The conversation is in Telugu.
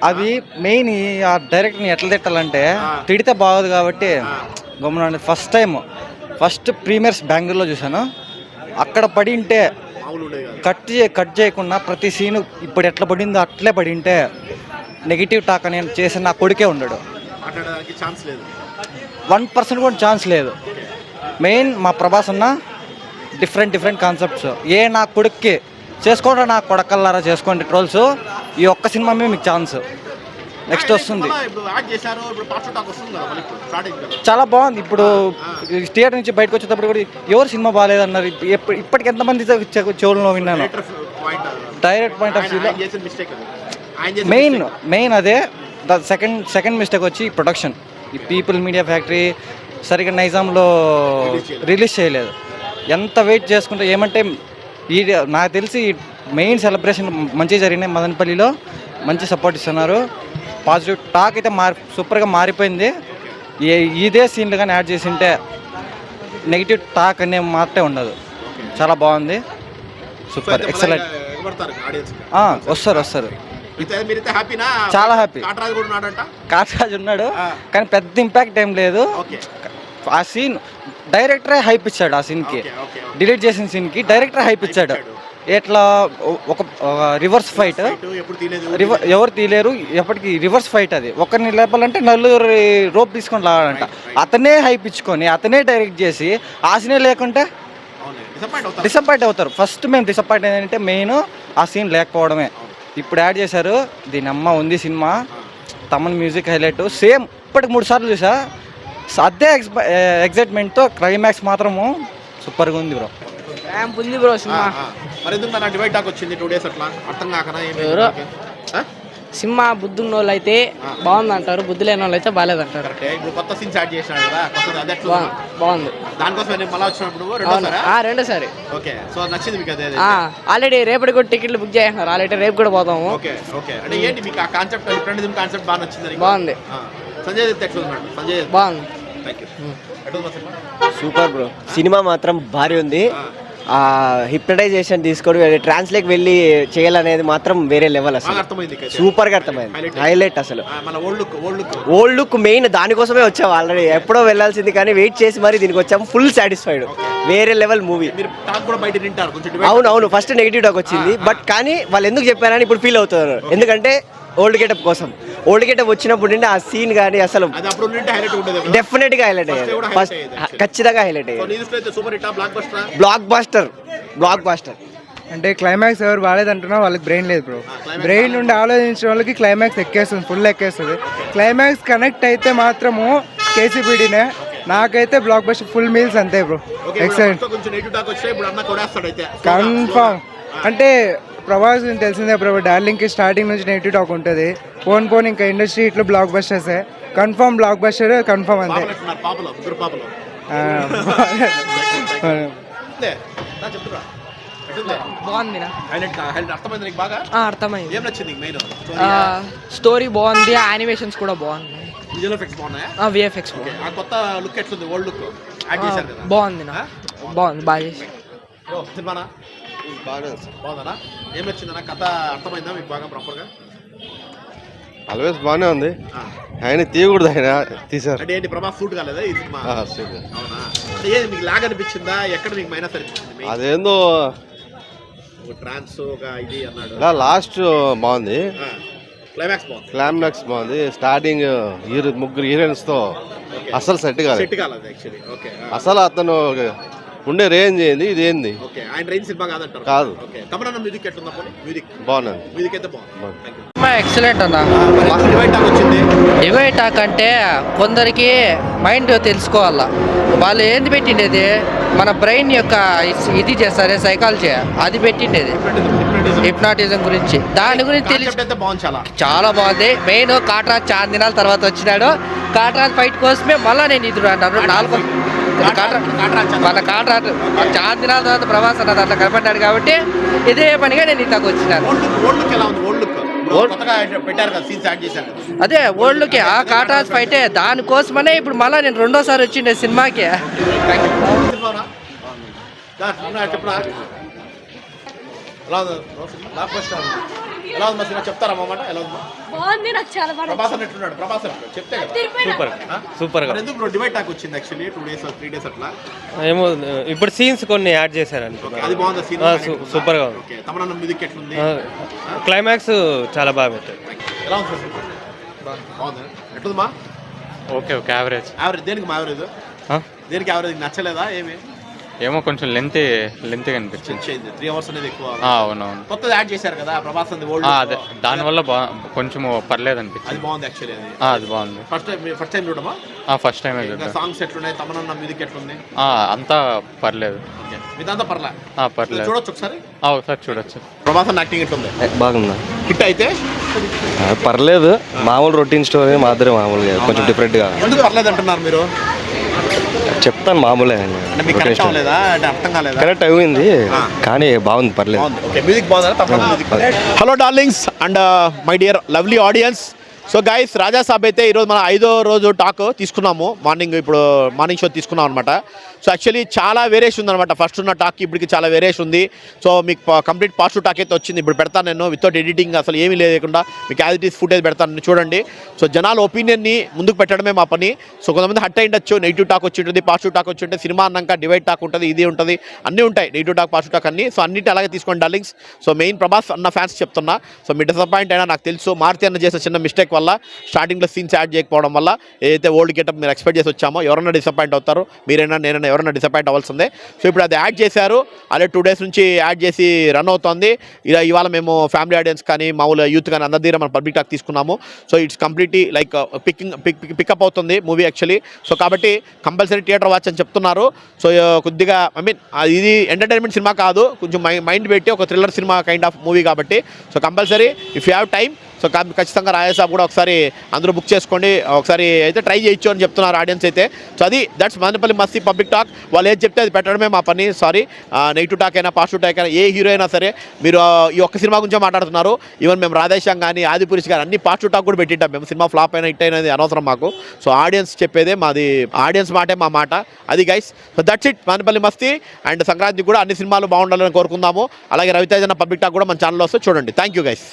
అవి మెయిన్ ఆ డైరెక్టర్ని ఎట్లా తిట్టాలంటే తిడితే బాగోదు కాబట్టి గమనండి. ఫస్ట్ ప్రీమియర్స్ బెంగళూరులో చూశాను. అక్కడ పడింటే కట్ చేయకుండా ప్రతి సీను ఇప్పుడు ఎట్లా పడిందో అట్లే పడింటే నెగిటివ్ టాక్ అని చేసిన నా కొడుకే ఉండడు. 1% కూడా ఛాన్స్ లేదు. మెయిన్ మా ప్రభాస్ అన్న డిఫరెంట్ కాన్సెప్ట్స్. నా కొడుక్కి చేసుకోండి, నా కొడకల్లారా చేసుకోండి ట్రోల్స్. ఈ ఒక్క సినిమా మీద మీకు ఛాన్స్ నెక్స్ట్ వస్తుంది. చాలా బాగుంది. ఇప్పుడు థియేటర్ నుంచి బయటకు వచ్చేటప్పుడు కూడా ఎవరు సినిమా బాగాలేదన్నారు. ఇప్పటికి ఎంతమంది చెవుల్లో విన్నాను. డైరెక్ట్ పాయింట్ ఆఫ్ వ్యూలో మెయిన్ అదే. సెకండ్ మిస్టేక్ వచ్చి ప్రొడక్షన్. ఈ పీపుల్ మీడియా ఫ్యాక్టరీ సరిగ్గా నైజాంలో రిలీజ్ చేయలేదు. ఎంత వెయిట్ చేసుకుంటే ఏమంటే నాకు తెలిసి మెయిన్ సెలబ్రేషన్ మంచిగా జరిగినాయి. మదనపల్లిలో మంచి సపోర్ట్ ఇస్తున్నారు. పాజిటివ్ టాక్ అయితే సూపర్గా మారిపోయింది. ఇదే సీన్లు కానీ యాడ్ చేసి ఉంటే నెగిటివ్ టాక్ అనే మాటే ఉండదు. చాలా బాగుంది. Super excellent. వస్తారు చాలా హ్యాపీ. కాటరాజు ఉన్నాడు కానీ పెద్ద ఇంపాక్ట్ ఏం లేదు. ఆ సీన్ డైరెక్టరే హైప్ ఇచ్చాడు. ఆ సీన్కి డిలీట్ చేసిన సీన్కి డైరెక్టరే హైప్ ఇచ్చాడు. ఎట్లా ఒక రివర్స్ ఫైట్ ఎవరు తీయలేరు ఎప్పటికీ. రివర్స్ ఫైట్ అది. ఒకరిని లేపాలంటే నలుగురు రోప్ తీసుకొని లాగాలంట. అతనే హైప్ ఇచ్చుకొని అతనే డైరెక్ట్ చేసి ఆ సీనే లేకుంటే డిసప్పాయింట్ అవుతారు. ఫస్ట్ మేము డిసప్పాయింట్ ఏంటంటే మెయిన్ ఆ సీన్ లేకపోవడమే. ఇప్పుడు యాడ్ చేశారు. దీని అమ్మ ఉంది cinema. Thaman music highlight. Same ఇప్పటికి 3 సార్లు చూసా. అదే ఎగ్జైట్మెంట్తో క్లైమాక్స్ మాత్రము సూపర్గా ఉంది బ్రో. ఉంది బ్రో సినిమా. సినిమా బుద్ధున్న వాళ్ళు అయితే బాగుంది అంటారు, బుద్ధి లేని వాళ్ళు అయితే బాగాలేదంటారు. బాగుంది. రెండోసారి ఆల్రెడీ రేపటి కూడా టికెట్లు బుక్ చేస్తున్నారు. ఆల్రెడీ రేపు కూడా పోతాము. బాగుంది. బాగుంది. Super bro. సినిమా మాత్రం భారీ ఉంది. హిప్నటైజేషన్ తీసుకొని ట్రాన్స్లేట్ వెళ్ళి చేయాలనేది మాత్రం వేరే లెవెల్. అసలు సూపర్గా అర్థమైంది. హైలైట్ అసలు. ఓల్డ్ లుక్ మెయిన్ దానికోసమే వచ్చాము. ఆల్రెడీ ఎప్పుడో వెళ్ళాల్సింది కానీ వెయిట్ చేసి మరి దీనికి వచ్చాము. Full satisfied. వేరే లెవెల్ మూవీ. అవును ఫస్ట్ నెగిటివ్ టాక్ వచ్చింది. బట్ కానీ వాళ్ళు ఎందుకు చెప్పారని ఇప్పుడు ఫీల్ అవుతున్నారు. ఎందుకంటే ఓల్డ్ గెటప్ కోసం. ఓల్డ్ గెటప్ వచ్చినప్పుడు నుండి ఆ సీన్ కానీ అసలు డెఫినెట్ గా హైలైట్ అయ్యారు. ఫస్ట్ ఖచ్చితంగా హైలైట్ అయ్యారు. బ్లాక్ బాస్టర్ అంటే క్లైమాక్స్ ఎవరు బాగాలేదంటున్నా వాళ్ళకి బ్రెయిన్ లేదు బ్రో. బ్రెయిన్ నుండి ఆలోచించిన వాళ్ళకి క్లైమాక్స్ ఎక్కేస్తుంది, ఫుల్ ఎక్కేస్తుంది. క్లైమాక్స్ కనెక్ట్ అయితే మాత్రము కేసీపీడీనే. నాకైతే బ్లాక్ బస్టర్ ఫుల్ మీల్స్ అంతే బ్రో. Excellent confirm. అంటే ప్రభాస్ తెలిసిందే బ్రో. డార్లింగ్కి స్టార్టింగ్ నుంచి నెగిటివ్ టాక్ ఉంటుంది. పోన్ ఇంకా ఇండస్ట్రీ ఇట్లా బ్లాక్ బస్టర్సే. కన్ఫామ్ బ్లాక్ బస్టర్ కన్ఫామ్ అంతే. అర్థమైంది. స్టోరీ బాగుంది. యానిమేషన్స్ కూడా బాగున్నాయి. విఎఫ్ఎక్స్ బాగుంది. బాగుంది. బాగా చేసి ఆల్వేస్ బాగానే ఉంది. ఆయన తీయకూడదు, ఆయన తీసారు. అదేందో లాస్ట్ బాగుంది. క్లైమాక్స్ బాగుంది. స్టార్టింగ్ ముగ్గురు హీరోయిన్స్ తో అసలు సెట్ కాలేదు. అసలు అతను ఉండే రేంజ్ ఏంది, ఇది ఏంది కాదు. బాగుంది. ఎక్సలెంట్ అన్న. డివైడ్ టాక్ అంటే కొందరికి మైండ్ తెలుసుకోవాలా. వాళ్ళు ఏంది పెట్టిండేది, మన బ్రెయిన్ యొక్క ఇది చేస్తారే సైకాలజీ, అది పెట్టిండేది హిప్నాటిజం గురించి. దాని గురించి తెలిసి చాలా బాగుంది. మెయిన్ కాటరాజ్ చాలా దినాల తర్వాత వచ్చినాడు. కాటరాజ్ ఫైట్ కోసమే మళ్ళీ నేను ఇది అంటాను. మన కాటరాజ్ చాలా దినాల తర్వాత ప్రభాస్ అన్న దాంట్లో కనపడ్డాడు కాబట్టి ఇదే పనిగా నేను ఇంతకు వచ్చినాను. అదే ఓల్డ్కి ఆ కాటరాజ్ ఫైటే, దానికోసమనే ఇప్పుడు మళ్ళీ నేను రెండోసారి వచ్చిండే సినిమాకి. ఎలా ఉంది సినిమా చెప్తారా మాట? ఎలా ఉంది? బాగుంది, నాకు చాలా బాగా ప్రభాస్ ఎట్లున్నాడు? ప్రభాస్ చెప్తే సూపర్ గా ఎందుకు బ్రో డివైడ్ టాక్ వచ్చింది యాక్చువల్లీ 2 days 3 days అట్లా? ఏమో ఇప్పుడు సీన్స్ కొన్ని యాడ్ చేశారండి. అది బాగుంది సీన్. సూపర్ గా ఉంది. ఓకే, తమన్నా మ్యూజిక్ ఎట్లుంది? క్లైమాక్స్ చాలా బాగా పెట్టారు. ఎలా ఉంది? బాగుంది. ఎట్లుంది మా? Okay okay average. దేనికి మా యావరేజ్? దేనికి యావరేజ్? నచ్చలేదా ఏమి? ఏమో కొంచెం లెంత్ కనిపించింది. 3 hours అనేది ఎక్కువ. అవునవును. కొత్తది యాడ్ చేశారు కదా ప్రభాస్ అంది ఓల్డ్. అదే దానివల్ల కొంచెం పర్లేదు అనిపించింది. అది బాగుంది యాక్చువల్లీ. అది బాగుంది. ఫస్ట్ టైం చూడమా? ఫస్ట్ టైం చూద్దాం. సాంగ్స్ ఎట్లున్నాయి? తమన్నా మ్యూజిక్ ఎట్లుంది? అంతా పర్లేదు. మీదంతా పర్లే. పర్లేదు. చూడొచ్చు ఒకసారి. ఒకసారి చూడొచ్చు. ప్రభాస్ అన్న యాక్టింగ్ ఎట్లుంది? బాగుందా? హిట్ అయితే పర్లేదు, మామూలు రొటీన్ స్టోరీ మాత్రమే, మామూలుగా కొంచెం డిఫరెంట్గా. ఎందుకు పర్లేదు అంటున్నారు మీరు? చెప్తాను మామూలే, అంటే మీకు కనెక్ట్ అవ్వలేదా? అంటే అర్థం కాలేదా? కరెక్ట్ అయింది కానీ బాగుంది, పర్లేదు. ఓకే, మ్యూజిక్ బాగుందా? తప్పకుండా music. Hello darlings and my dear lovely audience. So guys, Raja Saab అయితే ఈరోజు మనం 5వ రోజు టాక్ తీసుకున్నాము. మార్నింగ్ షో తీసుకున్నాం అనమాట. సో యాక్చువల్లీ చాలా వేరియేషన్ ఉందన్నమాట. ఫస్ట్ ఉన్న టాక్కి ఇప్పటికి చాలా వేరియేషన్ ఉంది. సో మీకు కంప్లీట్ పాజిటివ్ టాక్ అయితే వచ్చింది. ఇప్పుడు పెడతాను నేను వితౌట్ ఎడిటింగ్, అసలు ఏమీ లేకుండా మీకు యాజ్ ఇట్ ఈస్ ఫుటేజ్ పెడతాను చూడండి. సో జనాల ఒపీనియన్ని ముందుకు పెట్టడమే మా పని. సో కొంతమంది హట్ అయ్యిండొచ్చు, నెగిటివ్ టాక్ వచ్చి ఉంటుంది, పాజిటివ్ టాక్ వచ్చి ఉంటుంది. సినిమా అన్నాక డివైడ్ టాక్ ఉంటుంది, ఇది ఉంటుంది, అన్నీ ఉంటాయి, నెగిటివ్ టాక్ పాజిటివ్ టాక్ అన్నీ. సో అన్నిటి అలాగే తీసుకోండి డార్లింగ్స్. సో మెయిన్ ప్రభాస్ అన్న ఫ్యాన్స్ చెప్తున్నా, సో మీ డిసప్పాయింట్ అయినా నాకు తెలుసు. మారుతి అన్న చేసే చిన్న మిస్టేక్ వల్ల, స్టార్టింగ్లో సీన్స్ యాడ్ చేయకపోవడం వల్ల ఏదైతే ఓల్డ్ గెటప్ మీరు ఎక్స్పెక్ట్ చేసి వచ్చామో ఎవరైనా డిసప్పాయింట్ అవుతారు. మీరైనా నేనైనా ఎవరైనా డిసప్పాయింట్ అవ్వాల్సిందే. సో ఇప్పుడు అది యాడ్ చేశారు, అదే 2 days నుంచి యాడ్ చేసి రన్ అవుతుంది. ఇవాళ మేము ఫ్యామిలీ ఆడియన్స్ కానీ మామూలు యూత్ కానీ అందరి దగ్గర మనం పబ్లిక్ టాక్ తీసుకున్నాము. So it's completely like pickup అవుతుంది మూవీ యాక్చువల్లీ. సో కాబట్టి కంపల్సరీ థియేటర్ వాచ్ అని చెప్తున్నారు. సో కొద్దిగా ఇది ఎంటర్టైన్మెంట్ సినిమా కాదు, కొంచెం మైండ్ పెట్టి ఒక thriller cinema kind of movie కాబట్టి. So compulsory if you have time, so ఖచ్చితంగా రాజాసాబ్ కూడా ఒకసారి అందరూ బుక్ చేసుకోండి, ఒకసారి అయితే ట్రై చేయొచ్చు అని చెప్తున్నారు ఆడియన్స్ అయితే. సో అది that's Madanapalle Masti public talk. వాళ్ళు ఏది చెప్తే అది పెట్టడమే మా పని. సారీ, నెగిటివ్ టాక్ అయినా పాజిటివ్ టాక్ అయినా ఏ హీరో అయినా సరే మీరు ఈ ఒక్క సినిమా గురించే మాట్లాడుతున్నారు. ఈవెన్ మేము రాధేశ్యాం కానీ ఆదిపురుష్ కానీ అన్ని పాజిటివ్ టాక్ కూడా పెట్టింటాం మేము. సినిమా ఫ్లాప్ అయినా హిట్ అయినది అనవసరం మాకు. సో ఆడియన్స్ చెప్పేదే మాది, ఆడియన్స్ మాటే మా మాట. అది guys. So that's it. Madanapalle Masti and Sankranti కూడా అన్ని సినిమాలు బాగుండాలని కోరుకుందాము. అలాగే రవితేజ పబ్లిక్ టాక్ కూడా మన ఛానల్లో వస్తే చూడండి. Thank you guys.